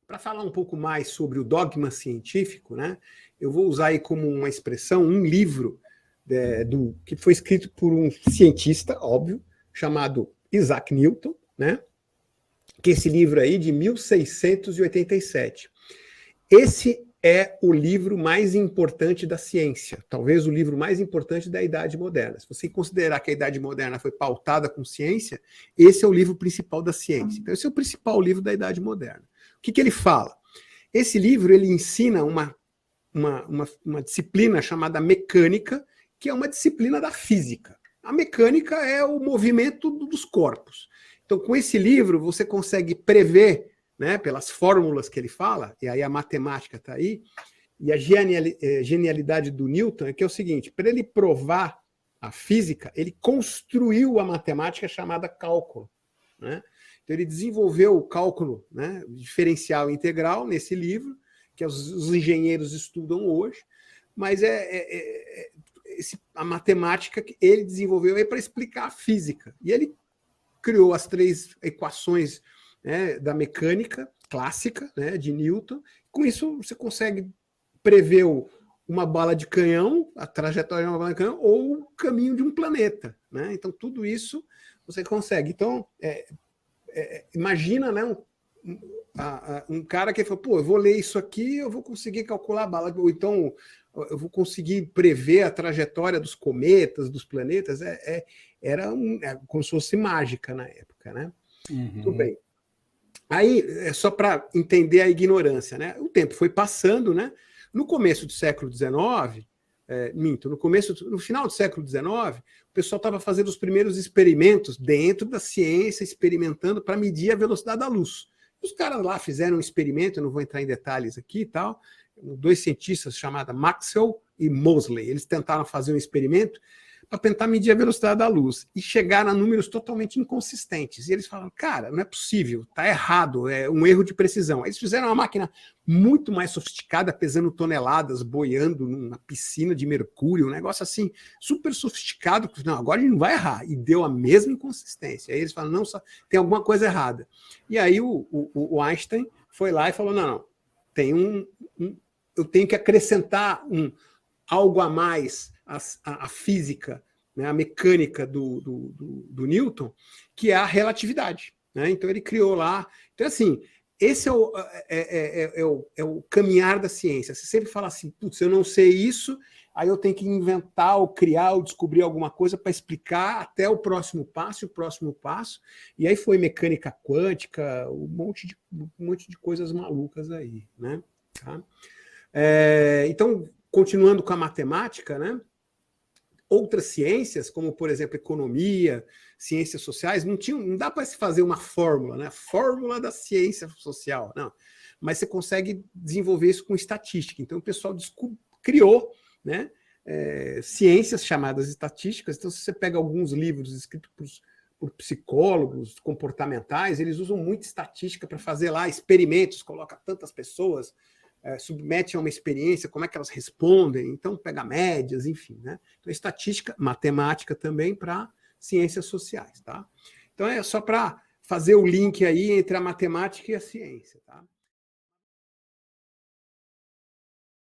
para falar um pouco mais sobre o dogma científico, né, eu vou usar aí como uma expressão um livro que foi escrito por um cientista, óbvio, chamado Isaac Newton, né, que é esse livro aí de 1687. Esse é o livro mais importante da ciência, talvez o livro mais importante da Idade Moderna. Se você considerar que a Idade Moderna foi pautada com ciência, esse é o livro principal da ciência. Então, esse é o principal livro da Idade Moderna. O que ele fala? Esse livro ele ensina uma disciplina chamada mecânica, que é uma disciplina da física. A mecânica é o movimento dos corpos. Então, com esse livro, você consegue prever, né, pelas fórmulas que ele fala, e aí a matemática está aí, e a genialidade do Newton é que é o seguinte, para ele provar a física, ele construiu a matemática chamada cálculo, né? Então ele desenvolveu o cálculo, né, diferencial e integral nesse livro, que os engenheiros estudam hoje, mas a matemática que ele desenvolveu é para explicar a física. E ele criou as 3 equações, né, da mecânica clássica, né, de Newton. Com isso, você consegue prever uma bala de canhão, a trajetória de uma bala de canhão, ou o caminho de um planeta, né? Então, tudo isso você consegue. Então, imagina, né, um cara que falou, pô, eu vou ler isso aqui, eu vou conseguir calcular a bala, ou então eu vou conseguir prever a trajetória dos cometas, dos planetas. Era como se fosse mágica na época, né? Tudo bem. Aí, só para entender a ignorância, né? O tempo foi passando, né? No começo do século XIX, no final do século XIX, o pessoal estava fazendo os primeiros experimentos dentro da ciência, experimentando para medir a velocidade da luz. Os caras lá fizeram um experimento, eu não vou entrar em detalhes aqui e tal, 2 cientistas chamados Maxwell e Moseley. Eles tentaram fazer um experimento para tentar medir a velocidade da luz e chegaram a números totalmente inconsistentes. E eles falaram, cara, não é possível, está errado, é um erro de precisão. Eles fizeram uma máquina muito mais sofisticada, pesando toneladas, boiando numa piscina de mercúrio, um negócio assim, super sofisticado. Não, agora a gente não vai errar. E deu a mesma inconsistência. Aí eles falaram, não, só tem alguma coisa errada. E aí o Einstein foi lá e falou, não, tem eu tenho que acrescentar algo a mais a física, né, a mecânica do Newton, que é a relatividade, né? Então ele criou lá. Então, assim, esse é o caminhar da ciência. Você sempre fala assim, putz, eu não sei isso, aí eu tenho que inventar, ou criar, ou descobrir alguma coisa para explicar até o próximo passo, e aí foi mecânica quântica, um monte de coisas malucas aí, né? Tá? Então, continuando com a matemática, né? Outras ciências, como, por exemplo, economia, ciências sociais, não dá para se fazer uma fórmula, né? Fórmula da ciência social, não. Mas você consegue desenvolver isso com estatística. Então, o pessoal criou, né, ciências chamadas estatísticas. Então, se você pega alguns livros escritos por psicólogos comportamentais, eles usam muito estatística para fazer lá experimentos, coloca tantas pessoas, submete a uma experiência, como é que elas respondem, então pega médias, enfim, né? Então, estatística, matemática também para ciências sociais, tá? Então, é só para fazer o link aí entre a matemática e a ciência, tá?